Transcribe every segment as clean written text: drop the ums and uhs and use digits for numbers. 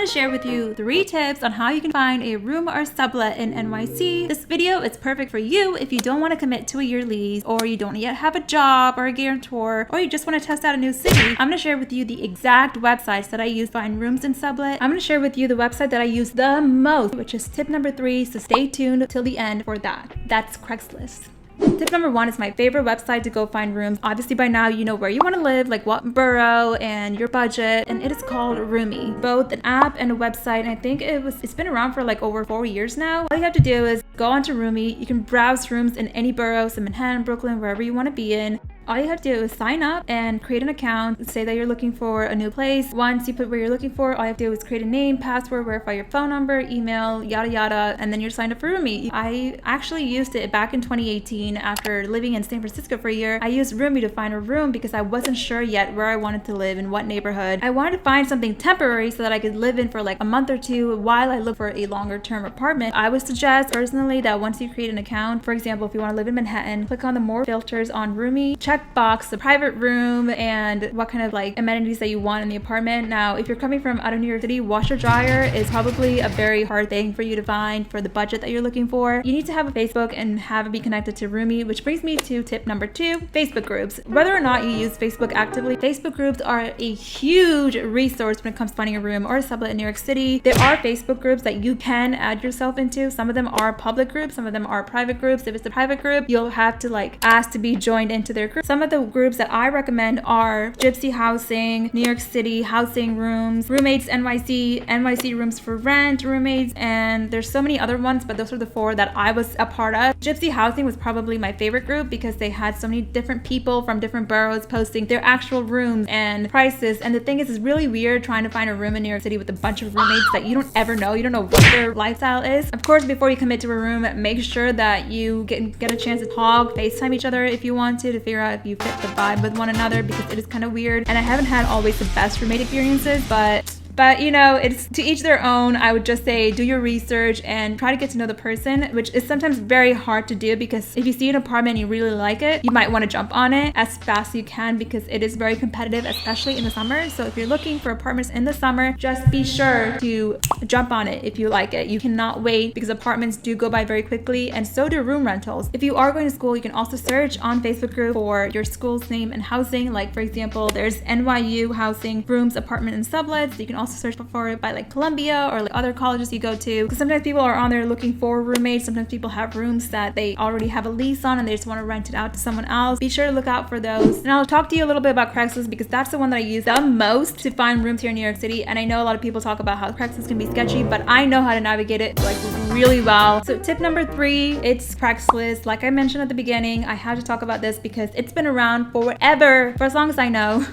to share with you 3 tips on how you can find a room or sublet in NYC. This video is perfect for you if you don't want to commit to a year lease, or you don't yet have a job or a guarantor, or you just want to test out a new city. I'm going to share with you the exact websites that I use to find rooms in sublet. I'm going to share with you the website that I use the most, which is tip number 3, so stay tuned till the end for that. That's Craigslist. Tip number 1 is my favorite website to go find rooms. Obviously by now you know where you want to live, like what borough and your budget, and it is called Roomi. Both an app and a website, and I think it's been around for like over 4 years now. All you have to do is go onto Roomi. You can browse rooms in any borough, so Manhattan, Brooklyn, wherever you want to be in. All you have to do is sign up and create an account. Say that you're looking for a new place. Once you put where you're looking for, all you have to do is create a name, password, verify your phone number, email, yada yada, and then you're signed up for Roomi. I actually used it back in 2018 after living in San Francisco for a year. I used Roomi to find a room because I wasn't sure yet where I wanted to live, in what neighborhood. I wanted to find something temporary so that I could live in for like a month or two while I look for a longer term apartment. I would suggest personally that once you create an account, for example, if you want to live in Manhattan, click on the more filters on Roomi, check box the private room and what kind of like amenities that you want in the apartment. Now, if you're coming from out of New York City, washer dryer is probably a very hard thing for you to find for the budget that you're looking for. You need to have a Facebook and have it be connected to Roomi, which brings me to tip number 2, Facebook groups. Whether or not you use Facebook actively, Facebook groups are a huge resource when it comes to finding a room or a sublet in New York City. There are Facebook groups that you can add yourself into. Some of them are public groups, some of them are private groups. If it's a private group, you'll have to like ask to be joined into their group. Some of the groups that I recommend are Gypsy Housing, New York City Housing Rooms, Roommates NYC, NYC Rooms for Rent, Roommates, and there's so many other ones, but those are the 4 that I was a part of. Gypsy Housing was probably my favorite group because they had so many different people from different boroughs posting their actual rooms and prices. And the thing is, it's really weird trying to find a room in New York City with a bunch of roommates that you don't ever know. You don't know what their lifestyle is. Of course, before you commit to a room, make sure that you get a chance to talk, FaceTime each other if you want to figure out if you fit the vibe with one another, because it is kind of weird. And I haven't had always the best roommate experiences, but you know, it's to each their own. I would just say do your research and try to get to know the person, which is sometimes very hard to do because if you see an apartment and you really like it, you might want to jump on it as fast as you can because it is very competitive, especially in the summer. So if you're looking for apartments in the summer, just be sure to jump on it if you like it. You cannot wait because apartments do go by very quickly, and so do room rentals. If you are going to school, you can also search on Facebook group for your school's name and housing. Like for example, there's NYU Housing Rooms, Apartment, and Sublets. You can also search for it by like Columbia or like other colleges you go to, because sometimes people are on there looking for roommates. Sometimes people have rooms that they already have a lease on and they just want to rent it out to someone else. Be sure to look out for those. And I'll talk to you a little bit about Craigslist because that's the one that I use the most to find rooms here in New York City. And I know a lot of people talk about how Craigslist can be sketchy, but I know how to navigate it like really well. So tip number 3, it's Craigslist. Like I mentioned at the beginning, I had to talk about this because it's been around forever, for as long as I know.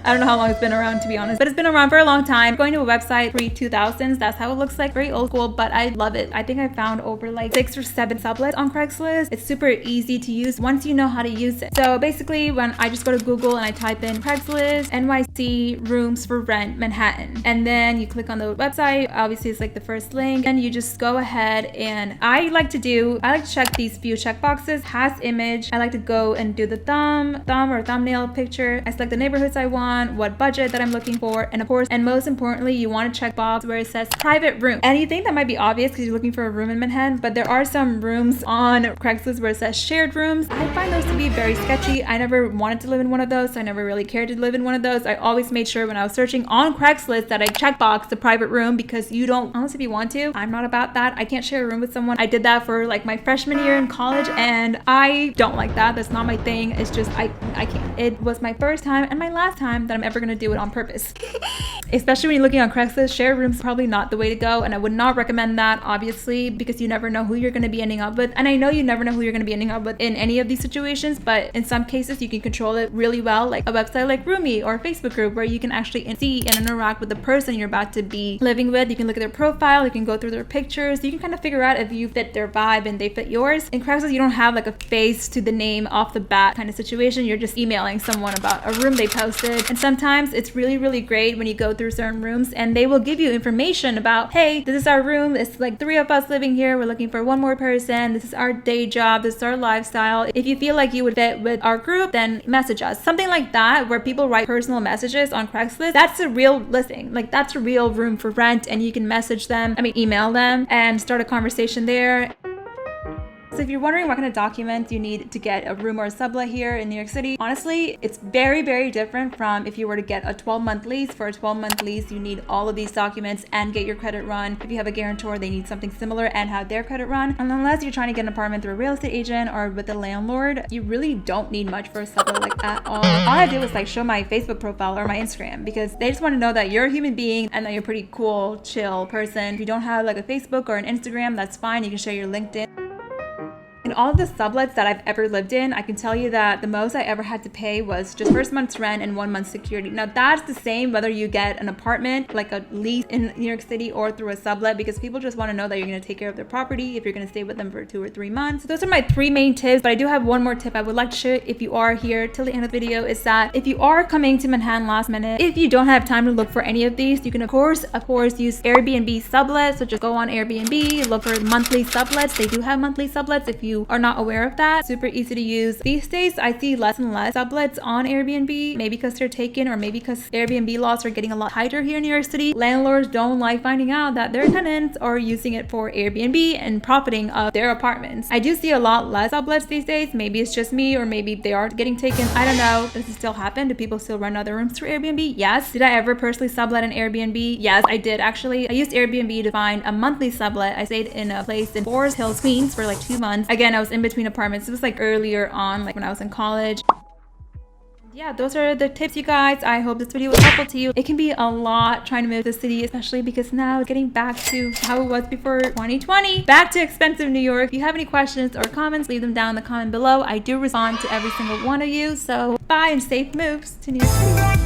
I don't know how long it's been around, to be honest, but it's been around for a long time. Going to a website pre-2000s, that's how it looks like, very old school, but I love it. I think I found over like 6 or 7 sublets on Craigslist. It's super easy to use once you know how to use it. So basically, when I just go to Google and I type in Craigslist NYC rooms for rent Manhattan, and then you click on the website, obviously it's like the first link, and you just go ahead, and I like to check these few check boxes. Has image, I like to go and do the thumb or thumbnail picture. I select the neighborhoods I want, what budget that I'm looking for, and of course, and most importantly, you want to check box where it says private room. And you think that might be obvious because you're looking for a room in Manhattan, but there are some rooms on Craigslist where it says shared rooms. I find those to be very sketchy. I never wanted to live in one of those, so I never really cared to live in one of those. I always made sure when I was searching on Craigslist that I checkbox the private room, because you don't, unless if you want to. I'm not about that. I can't share a room with someone. I did that for like my freshman year in college, and I don't like that. That's not my thing. It's just I can't. It was my first time and my last time that I'm ever gonna do it on purpose. Especially when you're looking on Craigslist, shared rooms is probably not the way to go, and I would not recommend that, obviously, because you never know who you're going to be ending up with. And I know you never know who you're going to be ending up with in any of these situations, but in some cases you can control it really well, like a website like Roomi or a Facebook group where you can actually see and interact with the person you're about to be living with. You can look at their profile, you can go through their pictures, you can kind of figure out if you fit their vibe and they fit yours. In Craigslist, you don't have like a face to the name off the bat kind of situation. You're just emailing someone about a room they posted. And sometimes it's really, really great when you go through certain rooms and they will give you information about, hey, this is our room. It's like 3 of us living here. We're looking for 1 more person. This is our day job. This is our lifestyle. If you feel like you would fit with our group, then message us. Something like that, where people write personal messages on Craigslist. That's a real listing. Like, that's a real room for rent, and you can message them, email them and start a conversation there. So if you're wondering what kind of documents you need to get a room or a sublet here in New York City, honestly, it's very, very different from if you were to get a 12-month lease. For a 12-month lease, you need all of these documents and get your credit run. If you have a guarantor, they need something similar and have their credit run. And unless you're trying to get an apartment through a real estate agent or with a landlord, you really don't need much for a sublet, like, at all. All I do is like show my Facebook profile or my Instagram, because they just want to know that you're a human being and that you're a pretty cool, chill person. If you don't have like a Facebook or an Instagram, that's fine. You can share your LinkedIn. In all of the sublets that I've ever lived in, I can tell you that the most I ever had to pay was just first month's rent and 1 month's security. Now that's the same whether you get an apartment, like a lease in New York City, or through a sublet, because people just want to know that you're going to take care of their property if you're going to stay with them for 2 or 3 months. So those are my 3 main tips, but I do have one more tip I would like to share if you are here till the end of the video, is that if you are coming to Manhattan last minute, if you don't have time to look for any of these, you can of course use Airbnb sublets. So just go on Airbnb, look for monthly sublets. They do have monthly sublets if you are not aware of that. Super easy to use. These days, I see less and less sublets on Airbnb, maybe because they're taken or maybe because Airbnb laws are getting a lot tighter here in New York City. Landlords don't like finding out that their tenants are using it for Airbnb and profiting off their apartments. I do see a lot less sublets these days. Maybe it's just me, or maybe they are getting taken. I don't know. Does it still happen? Do people still run other rooms through Airbnb? Yes. Did I ever personally sublet an Airbnb? Yes, I did actually. I used Airbnb to find a monthly sublet. I stayed in a place in Forest Hills, Queens for like 2 months. Again, I was in between apartments. It was like earlier on, like when I was in college. Yeah, those are the tips, you guys. I hope this video was helpful to you. It can be a lot trying to move to the city, especially because now it's getting back to how it was before 2020. Back to expensive New York. If you have any questions or comments, leave them down in the comment below. I do respond to every single one of you. So bye and safe moves to New York City.